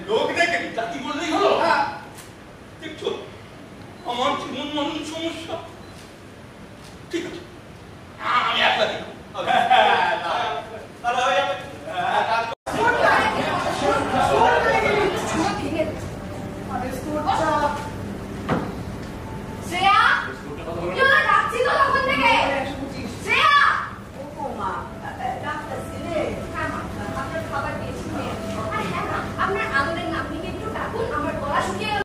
লোক দেখে তা কি বললেই হলো? হ্যাঁ দেখছো আমার জীবন মরণ সমস্যা। ঠিক আছে আমি একলা দেখো। তাহলে হয়ে যাবে। আরে